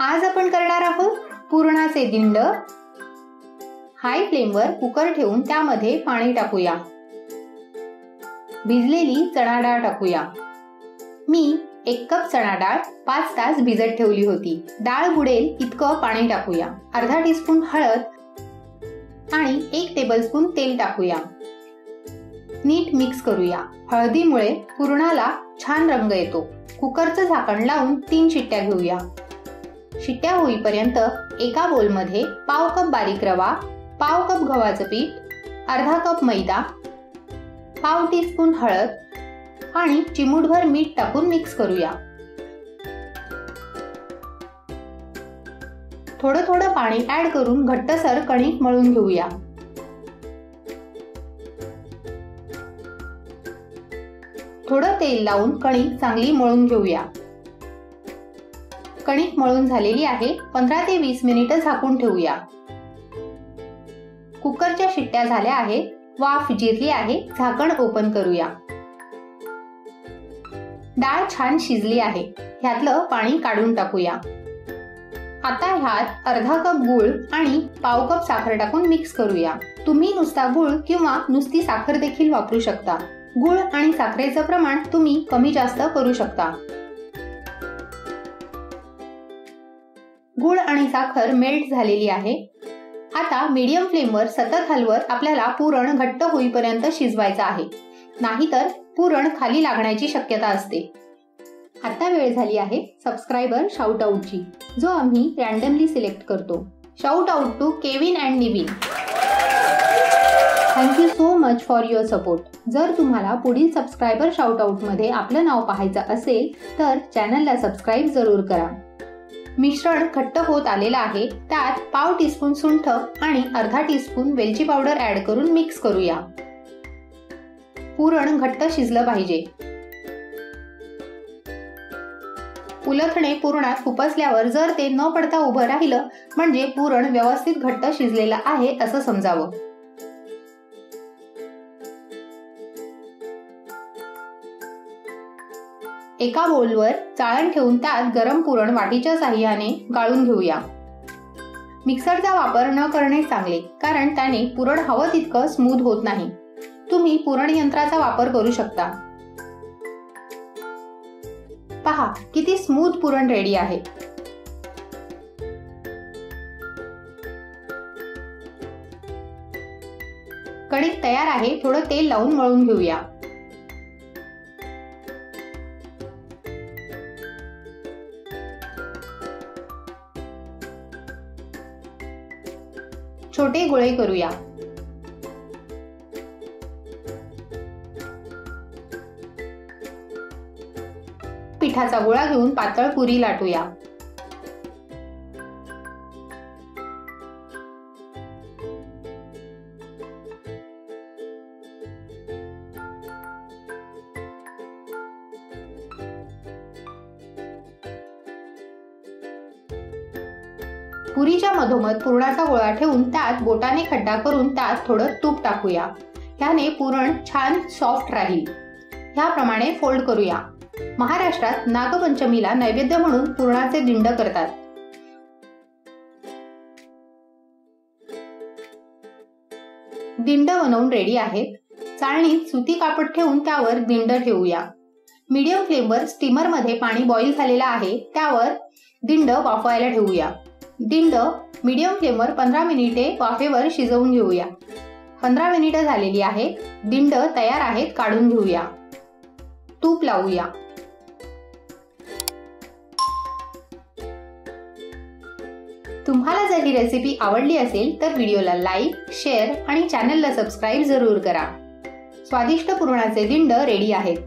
आज आपण करणार आहोत पुरणाचे दिंड। हाय फ्लेमवर कुकर ठेवून त्यामध्ये पाणी टाकूया। भिजलेली चणा डाळ टाकूया। मी 1 कप चणा डाळ 5 तास भिजत ठेवली होती। डाळ बुडेल इतकं पाणी टाकूया। अर्धा टीस्पून हळद आणि 1 टेबलस्पून तेल टाकूया। नीट मिक्स करूया। हळदीमुळे पुरणाला छान रंग येतो। कुकरचं झाकण लावून 3 शिट्ट्या घेऊया। शिट्ट्या होईपर्यंत एका बोलमध्ये पाव कप बारीक रवा, पाव कप गव्हाचं पीठ, अर्धा कप मैदा, पाव टीस्पून हळद आणि चिमूटभर मीठ टाकून मिक्स करूया। थोडं थोडं पाणी ऍड करून घट्टसर कणिक मळून घेऊया। थोडं तेल लावून कणिक चांगली मळून घेऊया। कणिक मळून झालेली आहे। 15 ते 20 मिनिटं झाकून ठेवूया। कुकरच्या शिट्ट्या झाल्या आहेत। वाफ जिरली आहे। झाकण ओपन करूया। डाळ छान शिजली आहे। ह्यातलं पाणी काढून टाकूया। आता ह्यात अर्धा कप गूळ आणि पाव कप साखर टाकून मिक्स करूया। तुम्ही नुसता गूळ किंवा नुसती साखर देखील वापरू शकता। गूळ आणि साखरेचं प्रमाण तुम्ही कमी जास्त करू शकता। गूळ आणि साखर मेल्ट झालेली आहे। आता मीडियम फ्लेमवर सतत हलवत आपल्याला पुरण घट्ट होईपर्यंत शिजवायचं आहे, नाहीतर पुरण खाली लागण्याची शक्यता असते। आता वेळ झाली आहे सबस्क्रायबर शाउट आउटची, जो आम्ही रॅन्डमली सिलेक्ट करतो। Shout out to Kevin and Nivin. Thank you so much for your support. जर तुम्हाला पुढील सबस्क्रायबर शाउट आउट मध्ये आपलं नाव पाहायचं असेल तर चॅनलला सबस्क्राईब जरूर करा। मिश्रण घट्ट होत आलेलं आहे। त्यात पाव टीस्पून सुंठ आणि अर्धा टीस्पून वेलची पावडर ऍड करून मिक्स करूया। पुरण घट्ट शिजलं पाहिजे। उलथणे पुरणात खुपसल्यावर जर ते न पडता उभं राहिलं म्हणजे पुरण व्यवस्थित घट्ट शिजलेलं आहे असं समजावं। एका बोलवर चाळण ठेवून त्यात गरम पुरण वाटीच्या साहाय्याने गाळून घेऊया। मिक्सरचा वापर न करणे चांगले, कारण त्याने पुरण हवं तितकं स्मूथ होत नाही। तुम्ही पुरण यंत्राचा वापर करू शकता। पहा किती स्मूथ पुरण रेडी आहे। कणिक तयार आहे। थोडं तेल लावून मळून घेऊया। छोटे गोळे करूया। पिठाचा गोळा घेऊन पातळ पुरी लाटूया। पुरीच्या मधोमध पुरणाचा गोळा ठेवून त्यात बोटाने खड्डा करून त्यात थोडं तूप टाकूया। ह्याने पुरण छान सॉफ्ट राहील। ह्याप्रमाणे फोल्ड करूया। महाराष्ट्रात नागपंचमीला नैवेद्य म्हणून पुरणाचे दिंड करतात। दिंड बनवून रेडी आहेत। चाळणीत सुती कापड ठेवून त्यावर दिंड ठेवूया। मीडियम फ्लेमवर स्टीमर मध्ये पाणी बॉईल झालेलं आहे, त्यावर दिंड वाफवायला ठेवूया। दिंड मीडियम फ्लेमवर 15 मिनिटे वाफेवर शिजवून घेऊया। 15 मिनिटं झालेली आहेत। दिंड तयार आहेत। काढून घेऊया। तूप लावूया। तुम्हाला जर ही रेसिपी आवडली असेल तर व्हिडिओला लाईक, शेअर आणि चॅनलला सबस्क्राईब जरूर करा। स्वादिष्ट पुरणाचे दिंड रेडी आहेत।